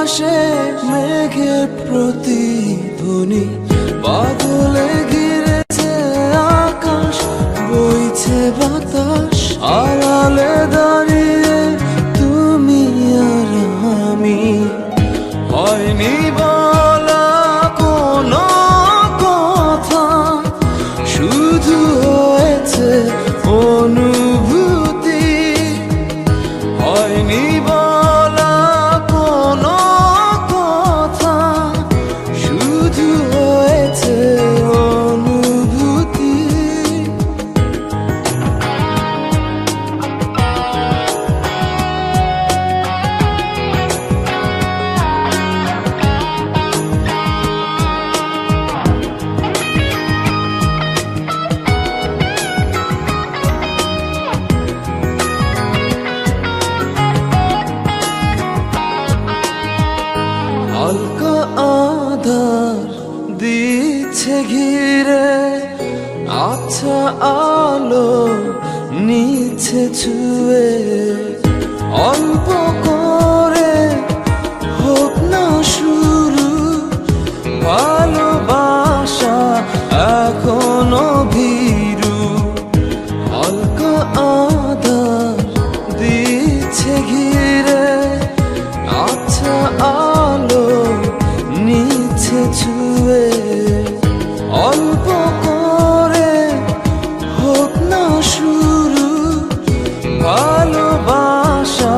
আকাশে মেঘের প্রতিধ্বনি, বাদলে ঘিরেছে আকাশ, বইছে বাতাস, আড়ালে দাঁড়িয়ে তুমি আর আমি। হয়নি বলা কোনো কথা, শুধু হয়েছে অনুভূতি। হয়নি বলা কোনো কথা, শুধু হয়েছে অনুভূতি। হালকা আধার দিচ্ছে ঘিরে, আচ্ছা আলো নিচ্ছে ছুঁয়ে। অল্প করে হোক না শুরু, ভালোবাসা এখনো ভীরু। হালকা আধার দিচ্ছে ঘিরে, আচ্ছা আলো নিচ্ছে ছুঁয়ে। অল্প করে হোক না শুরু, ভালোবাসা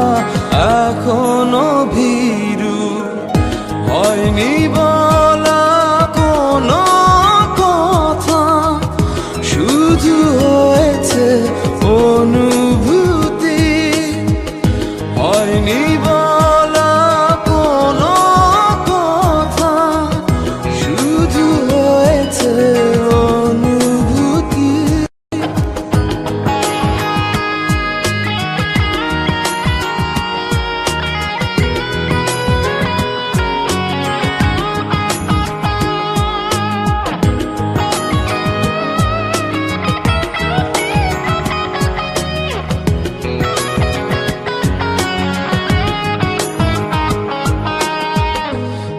এখনো ভীরু। হয়নি বলা কোনো কথা, শুধু হয়েছে অনুভূতি। হয়নি বলা কোনো কথা, শুধু হয়েছে অনুভূতি।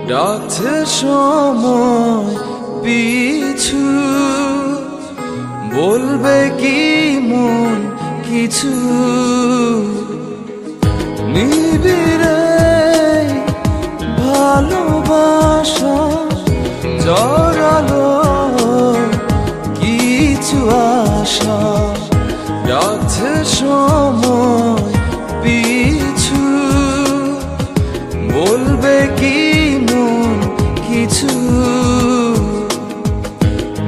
ডাকছে সময় পিছু, বলবে কি মন কিছু। নিবিড়ে ভালোবাসা জড়ালো কিছু আশা। ডাকছে সময় পিছু, বলবে কি মন কিছু।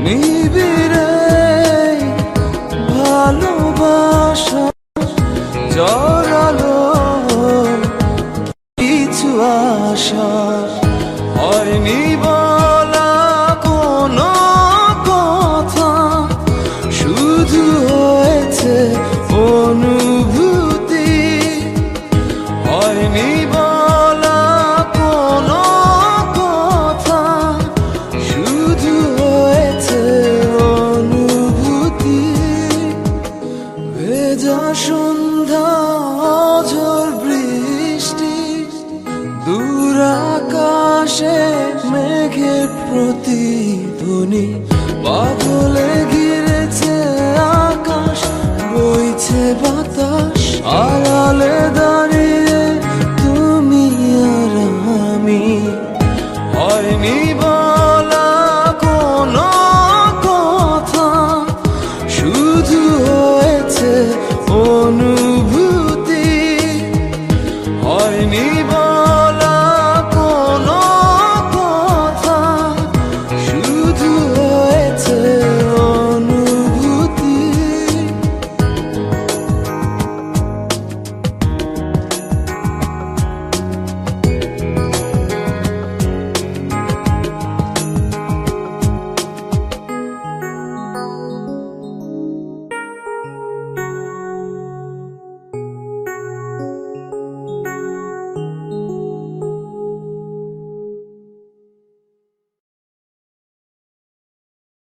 নিবিড়ে ভালোবাসা জড়ালো কিছু আশা। হয়নি বলা কোনো কথা, শুধু হয়েছে অনুভূতি। হয়নি বলা কোনো কথা, শুধু হয়েছে অনুভূতি। ভেজা সন্ধ্যা ঝড় বৃষ্টি, দূর আকাশে মেঘের প্রতিধ্বনি, বাদলে ঘিরেছে আকাশ, বইছে বাতাস, আড়ালে দাঁড়িয়ে তুমি আর আমি। হয়নি